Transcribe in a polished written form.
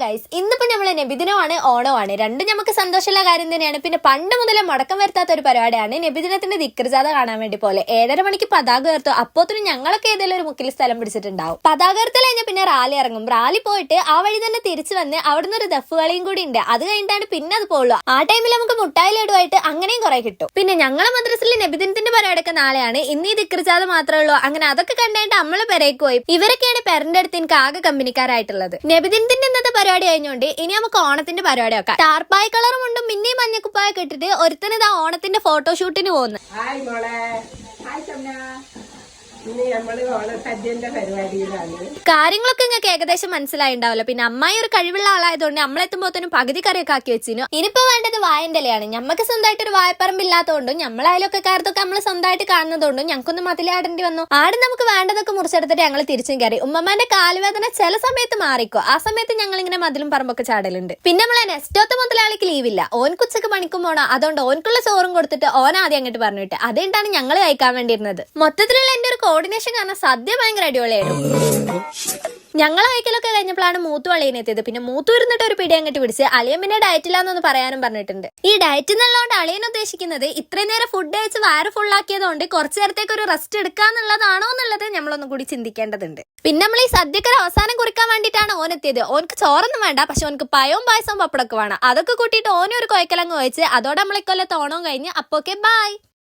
Guys, ഇന്നിപ്പോ നമ്മളെ നബിദിനമാണ്, ഓണമാണ്. രണ്ടും നമുക്ക് സന്തോഷമുള്ള കാര്യം തന്നെയാണ്. പിന്നെ പണ്ട് മുതലേ മുടക്കം വരുത്താത്ത ഒരു പരിപാടിയാണ് നബിദിനത്തിന്റെ ദിക്ർജാഥ കാണാൻ വേണ്ടി പോലെ 7:30 മണിക്ക് പതാക ഉയർത്തും. അപ്പോത്തിന് ഞങ്ങളൊക്കെ ഏതെങ്കിലും ഒരു മുക്കിൽ സ്ഥലം പിടിച്ചിട്ടുണ്ടാവും. പതാക ഉയർത്തൽ കഴിഞ്ഞാൽ പിന്നെ റാലി ഇറങ്ങും. റാലി പോയിട്ട് ആ വഴി തന്നെ തിരിച്ചു വന്ന് അവിടുന്ന് ഒരു ദഫ് കളിയും കൂടി ഉണ്ട്. അത് കഴിഞ്ഞിട്ടാണ് പിന്നെ അത് പോകുള്ളൂ. ആ ടൈമിൽ നമുക്ക് മുട്ടായി ലഡുവായിട്ട് അങ്ങനെയും കുറെ കിട്ടും. പിന്നെ ഞങ്ങളെ മദ്രസയിൽ നബിദിനത്തിന്റെ പരിപാടിയൊക്കെ നാളെയാണ്. ഇന്ന് ഈ ദിക്ർജാഥ മാത്രമേ ഉള്ളൂ. അങ്ങനെ അതൊക്കെ കണ്ടിട്ട് നമ്മള് പെരേക്ക് പോയി. ഇവരൊക്കെയാണ് പെരന്റെ അടുത്ത് എനിക്ക് ആകെ കമ്പനിക്കാരായിട്ടുള്ളത്. നബിദിനത്തിന്റെ ഇന്നത്തെ പരിപാടി കഴിഞ്ഞോണ്ട് ഇനി നമുക്ക് ഓണത്തിന്റെ പരിപാടി വെക്കാം. ടാർപ്പായ കളറും കൊണ്ടും പിന്നെയും മഞ്ഞക്കുപ്പായൊക്കെ ഇട്ടിട്ട് ഒരുത്തന് ഇതാ ഓണത്തിന്റെ ഫോട്ടോഷൂട്ടിന് പോകുന്നു. കാര്യങ്ങളൊക്കെ നിങ്ങൾക്ക് ഏകദേശം മനസ്സിലായിണ്ടാവല്ലോ. പിന്നെ അമ്മായി ഒരു കഴിവുള്ള ആളായതുകൊണ്ട് നമ്മളെത്തുമ്പോഴത്തേനും പകുതി കറിയൊക്കെ ആക്കി വെച്ചിരുന്നു. ഇനിയിപ്പോ വേണ്ടത് വായന്റെ ഇലയാണ്. ഞമ്മക്ക് സ്വന്തമായിട്ട് ഒരു വായപ്പറമ്പില്ലാത്തതുകൊണ്ടും നമ്മളായാലൊക്കെക്കാരത്തൊക്കെ നമ്മൾ സ്വന്തമായിട്ട് കാണുന്നതുകൊണ്ടും ഞങ്ങൾക്കൊന്ന് മതിലാടേണ്ടി വന്നു. ആട് നമുക്ക് വേണ്ടതൊക്കെ മുറിച്ചെടുത്തിട്ട് ഞങ്ങൾ തിരിച്ചും കയറി. ഉമ്മമാന്റെ കാലുവേദന ചില സമയത്ത് മാറിക്കോ. ആ സമയത്ത് ഞങ്ങൾ ഇങ്ങനെ മതിലും പറമ്പൊക്കെ ചാടലുണ്ട്. പിന്നെ നമ്മളെ നെസ്റ്റോത്ത മുതലാളിക്ക് ലീവില്ല. ഓൻകുച്ചക്ക് പണിക്കും പോണോ, അതുകൊണ്ട് ഓൻക്കുള്ള ചോറും കൊടുത്തിട്ട് ഓൻ ആദ്യം അങ്ങോട്ട് പറഞ്ഞിട്ട് അതുകൊണ്ടാണ് ഞങ്ങൾ കഴിക്കാൻ വേണ്ടിയിരുന്നത്. മൊത്തത്തിലുള്ള എന്റെ ഒരു കോർഡിനേഷൻ കാരണം സദ്യ ഭയങ്കര അടിപൊളിയായിരുന്നു. ഞങ്ങളെ കഴിക്കലൊക്കെ കഴിഞ്ഞപ്പോഴാണ് മൂത്തു അളിയനെത്തിയത്. പിന്നെ മൂത്തു ഇരുന്നിട്ട് ഒരു പിടി അങ്ങോട്ട് പിടിച്ച് അളിയൻ പിന്നെ ഡയറ്റില്ലാന്നൊന്ന് പറയാനും പറഞ്ഞിട്ടുണ്ട്. ഈ ഡയറ്റ് എന്നുള്ളതുകൊണ്ട് അളിയൻ ഉദ്ദേശിക്കുന്നത് ഇത്രയും നേരം ഫുഡ് കഴിച്ച് വയറ് ഫുള്ളാക്കിയതുകൊണ്ട് കുറച്ചു നേരത്തേക്ക് ഒരു റെസ്റ്റ് എടുക്കാന്നുള്ളതാണോ എന്നുള്ളത് നമ്മളൊന്നും കൂടി ചിന്തിക്കേണ്ടതുണ്ട്. പിന്നെ നമ്മൾ ഈ സദ്യക്കൊരു അവസാനം കുറിക്കാൻ വേണ്ടിയിട്ടാണ് ഓനെത്തിയത്. ഓനക്ക് ചോറൊന്നും വേണ്ട, പക്ഷെ ഓനക്ക് പയവും പായസവും പപ്പടമൊക്കെ വേണം. അതൊക്കെ കൂട്ടിയിട്ട് ഓനും ഒരു കൊയക്കലങ്ങ് വെച്ച് അതോടെ നമ്മളെ കൊല്ലത്ത് ഓണവും കഴിഞ്ഞ്. അപ്പോക്കെ ബൈ.